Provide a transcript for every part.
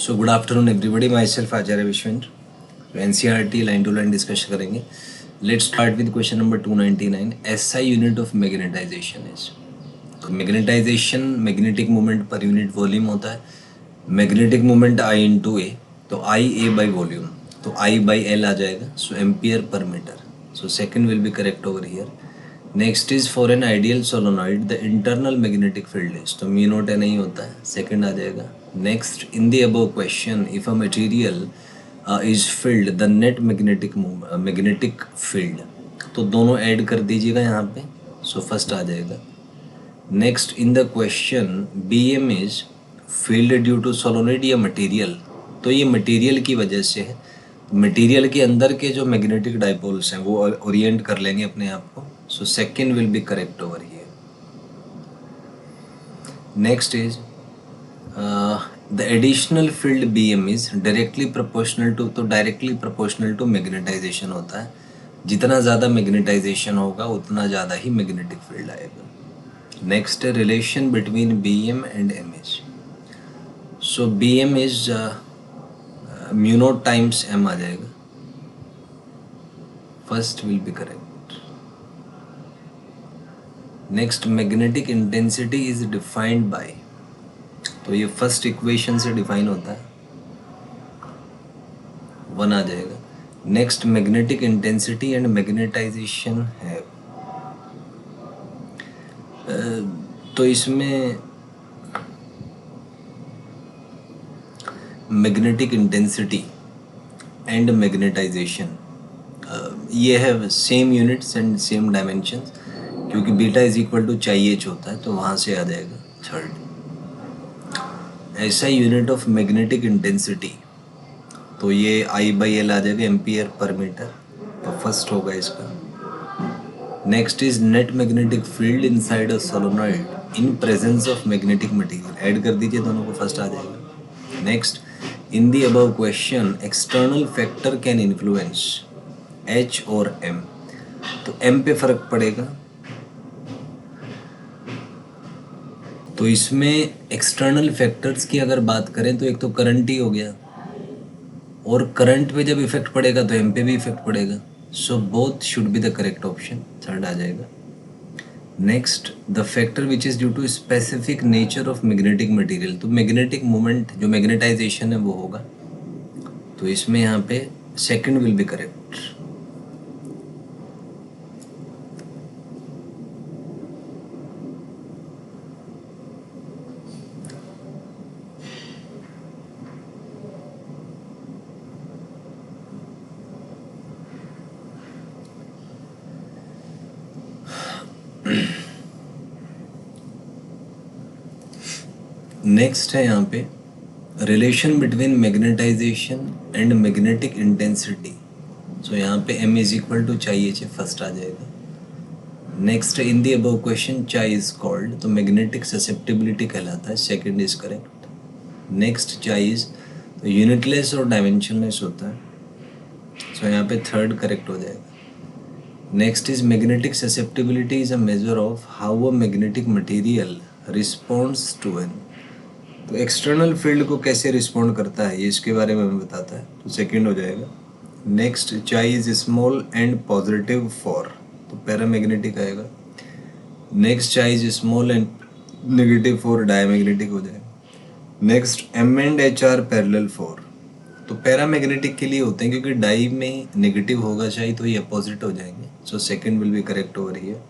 So good afternoon everybody, myself Acharya Vishwendra. NCERT line to line discussion करेंगे। Let's start with question number 299। SI unit of magnetisation is. तो magnetisation magnetic moment per unit volume होता है। Magnetic moment I into A, तो I A by volume, तो आई by L आ जाएगा। So ampere per metre. So second will be correct over here. Next is for an ideal solenoid the internal magnetic field is, तो mu naught नहीं होता है, second आ जाएगा। Next, in the above question if a material is field the net magnetic field, तो दोनों add कर दीजिएगा यहाँ पे। सो फर्स्ट आ जाएगा। Next, in the question B M is field due to solenoid या मटेरियल, तो ये मटेरियल की वजह से है। मटेरियल के अंदर के जो मैग्नेटिक डाइपोल्स हैं वो ओरिएंट कर लेंगे अपने आप को। So second will be correct over here. Next is the additional field B M is directly proportional to, तो डायरेक्टली प्रोपोर्शनल टू मैग्नेटाइजेशन होता है। जितना ज़्यादा मैग्नेटाइजेशन होगा उतना ज़्यादा ही मैग्नेटिक फील्ड आएगा। नेक्स्ट है relation between B M and M is. So B M is mu naught times M आ जाएगा। First will be correct. Next, magnetic intensity is defined by, तो ये फर्स्ट इक्वेशन से डिफाइन होता है, one आ जाएगा। Next, magnetic intensity and magnetization है, तो इसमें मैग्नेटिक इंटेंसिटी एंड मैग्नेटाइजेशन ये है same units and same dimensions, क्योंकि beta is equal to chi H होता है, तो वहाँ से आ जाएगा थर्ड। ऐसा यूनिट ऑफ मैग्नेटिक इंटेंसिटी, तो ये आई बाई एल आ जाएगा, एम्पियर पर मीटर, तो फर्स्ट होगा इसका। Next is net magnetic field inside a solenoid in presence of magnetic material, add कर दीजिए दोनों को, फर्स्ट आ जाएगा। Next, in the above question external factor can influence H और एम, तो एम पे फर्क पड़ेगा, तो इसमें एक्सटर्नल फैक्टर्स की अगर बात करें तो एक तो करंट ही हो गया, और करंट पे जब इफेक्ट पड़ेगा तो एम पे भी इफेक्ट पड़ेगा। So both should be the correct option, third आ जाएगा। Next, the factor which is due to specific nature of magnetic material, तो मैग्नेटिक मोमेंट जो मैग्नेटाइजेशन है वो होगा, तो इसमें यहाँ पे second will be correct. Next है यहाँ पे relation between magnetisation and magnetic intensity, so यहाँ पे m is equal to chi H, first आ जाएगा। Next, in the above question चाई इज कॉल्ड, तो मैग्नेटिक ससेप्टिबिलिटी कहलाता है, second is correct. Next, chi is तो यूनिटलेस और डायमेंशनलेस होता है, सो यहाँ पे थर्ड करेक्ट हो जाएगा। Next is magnetic susceptibility is a measure of how a magnetic material responds to an, तो एक्सटर्नल फील्ड को कैसे रिस्पॉन्ड करता है ये इसके बारे में हमें बताता है, तो सेकंड हो जाएगा। Next, chi is small and positive for, तो पैरामैग्नेटिक आएगा। Next, chi is small and negative for, diamagnetic हो जाएगा। Next, M and H are parallel for, तो पैरामैग्नेटिक के लिए होते हैं, क्योंकि डाई में नेगेटिव होगा चाई, तो ये अपोजिट हो जाएंगे, so second will be correct over here.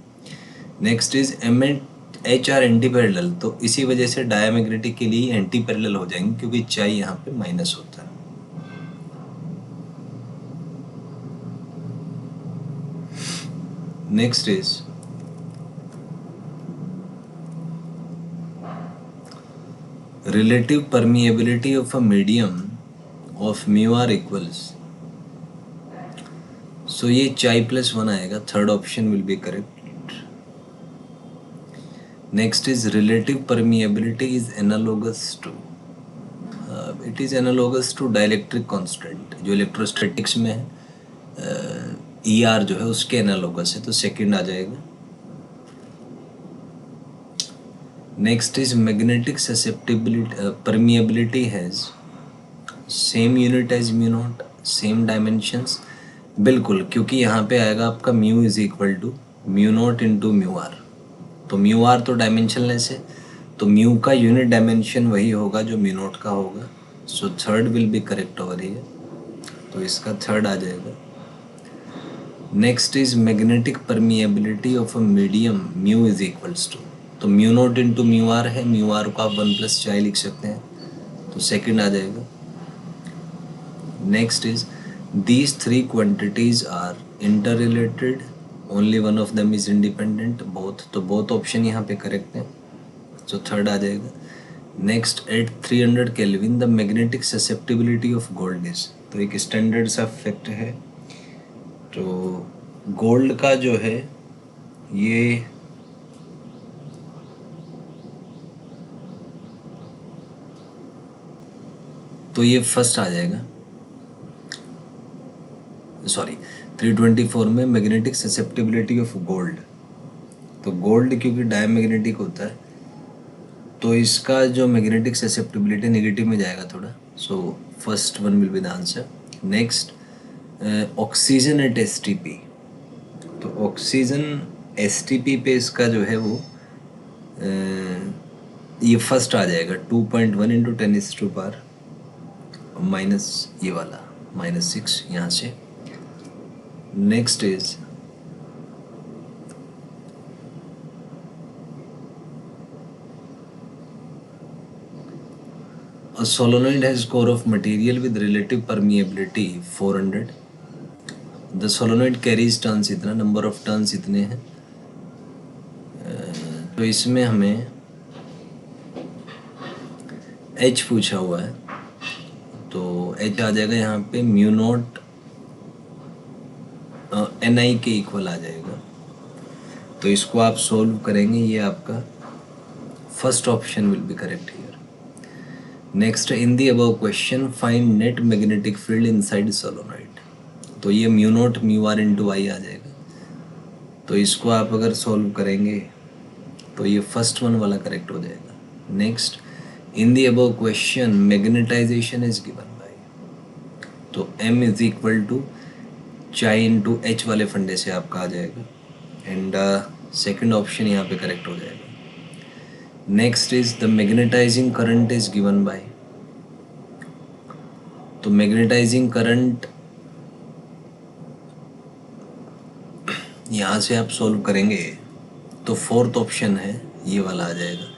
Next is M and H are antiparallel, तो इसी वजह से डायमैग्नेटिक के लिए एंटी पैरेलल हो जाएंगे, क्योंकि चाई यहाँ पे माइनस होता है। Next is relative permeability of a medium of mu R equals, so ये चाई प्लस वन आएगा, third option will be correct. Next is relative permeability is analogous to, it is analogous to dielectric constant, जो electrostatics में है, E R जो है उसके analogous है, तो सेकंड आ जाएगा। Next is magnetic susceptibility permeability has same unit as mu naught, same dimensions, बिल्कुल, क्योंकि यहाँ पे आएगा आपका mu is equal to mu naught into mu r. तो म्यू आर तो डायमेंशनलेस है, तो म्यू का यूनिट डायमेंशन वही होगा जो म्यू नॉट का होगा। So third will be correct over here, तो इसका थर्ड आ जाएगा। Next is magnetic permeability of a medium mu is equals to, तो mu naught into mu R है, म्यू आर को आप 1+chi लिख सकते हैं, तो सेकंड आ जाएगा। Next is these three quantities are interrelated, only one of them is independent, both, तो बोथ ऑप्शन यहाँ पे करेक्ट है, सो थर्ड आ जाएगा। Next, at 300 kelvin the magnetic susceptibility of gold is, तो एक स्टैंडर्ड सा फैक्ट है। तो गोल्ड का जो है ये तो ये फर्स्ट आ जाएगा, सॉरी 324 में मैग्नेटिक ससेप्टिबिलिटी ऑफ गोल्ड, तो गोल्ड क्योंकि डायमैग्नेटिक होता है तो इसका जो मैग्नेटिक ससेप्टिबिलिटी नेगेटिव में जाएगा थोड़ा, so first one will be the answer. Next, oxygen at STP, तो ऑक्सीजन एसटीपी पे इसका जो है वो ये फर्स्ट आ जाएगा 2.1 इंटू 10⁻⁻, माइनस ये वाला -6 यहाँ से। Next is a solenoid has core of material with relative permeability 400, the solenoid carries turns इतना, number of turns इतने हैं, तो इसमें हमें H पूछा हुआ है, तो H आ जाएगा यहाँ पे म्यू नॉट NI के इक्वल आ जाएगा, तो इसको आप सोल्व करेंगे, ये आपका first option will be correct here. Next, in the above question find net magnetic field inside solenoid, तो ये mu naught mu R into I आ जाएगा, तो इसको आप अगर सॉल्व करेंगे तो ये फर्स्ट वन वाला करेक्ट हो जाएगा। Next, in the above question magnetization is given by, तो m इज इक्वल टू चाई इंटू एच वाले फंडे से आपका आ जाएगा, एंड सेकंड ऑप्शन यहाँ पे करेक्ट हो जाएगा। Next is the magnetising current is given by, तो मैग्नेटाइजिंग करंट यहाँ से आप सोल्व करेंगे तो फोर्थ ऑप्शन है ये वाला आ जाएगा।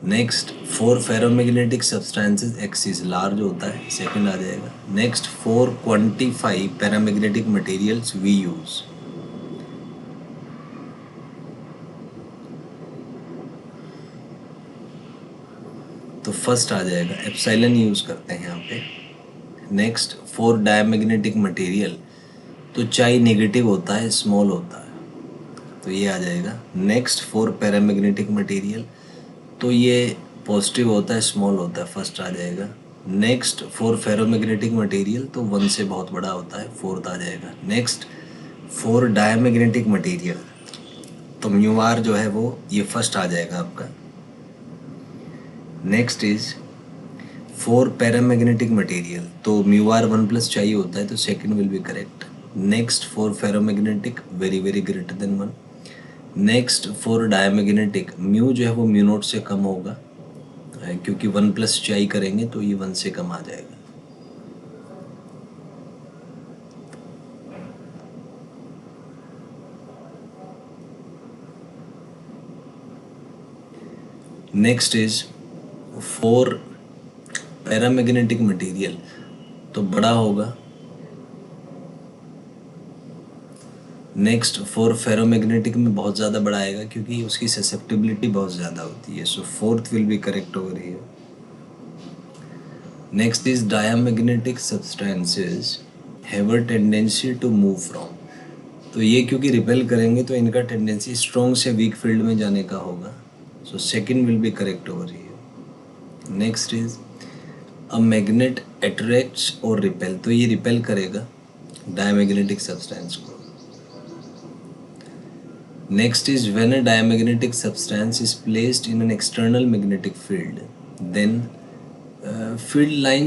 Next, 4 ferromagnetic substances x is large होता है, सेकंड आ जाएगा। Next, 4 quantify paramagnetic materials we use, तो फर्स्ट आ जाएगा एप्सिलॉन यूज करते हैं यहाँ पे। नेक्स्ट, 4 डायमैग्नेटिक मटेरियल, तो चाई नेगेटिव होता है, स्मॉल होता है, तो ये आ जाएगा। नेक्स्ट, 4 पैरामैग्नेटिक मटेरियल, तो ये पॉजिटिव होता है, स्मॉल होता है, फर्स्ट आ जाएगा। नेक्स्ट, 4 फेरोमैग्नेटिक मटेरियल, तो 1 से बहुत बड़ा होता है, फोर्थ आ जाएगा। नेक्स्ट, 4 डायमैग्नेटिक मटेरियल, तो म्यू आर जो है वो ये फर्स्ट आ जाएगा आपका। नेक्स्ट इज 4 पैरामैग्नेटिक मटेरियल, तो म्यू आर 1+ चाहिए होता है, तो second will be correct. Next, 4 ferromagnetic, very very greater than 1। Next, 4 diamagnetic, mu जो है वो म्यू नॉट से कम होगा, क्योंकि 1+ चाई करेंगे तो ये 1 से कम आ जाएगा। नेक्स्ट इज 4 पैरामैग्नेटिक मटेरियल, तो बड़ा होगा। नेक्स्ट, 4 फेरोमैग्नेटिक में बहुत ज़्यादा बड़ा आएगा क्योंकि उसकी ससेप्टिबिलिटी बहुत ज़्यादा होती है, so fourth will be correct over here. Next is diamagnetic substances have a tendency to move from, तो ये क्योंकि रिपेल करेंगे तो इनका टेंडेंसी स्ट्रॉन्ग से वीक फील्ड में जाने का होगा, so second will be correct over here. Next is a magnet attracts और रिपेल, तो ये रिपेल करेगा डायमैग्नेटिक सब्सटेंस को। Next is when a diamagnetic substance is placed in an external magnetic field, then field lines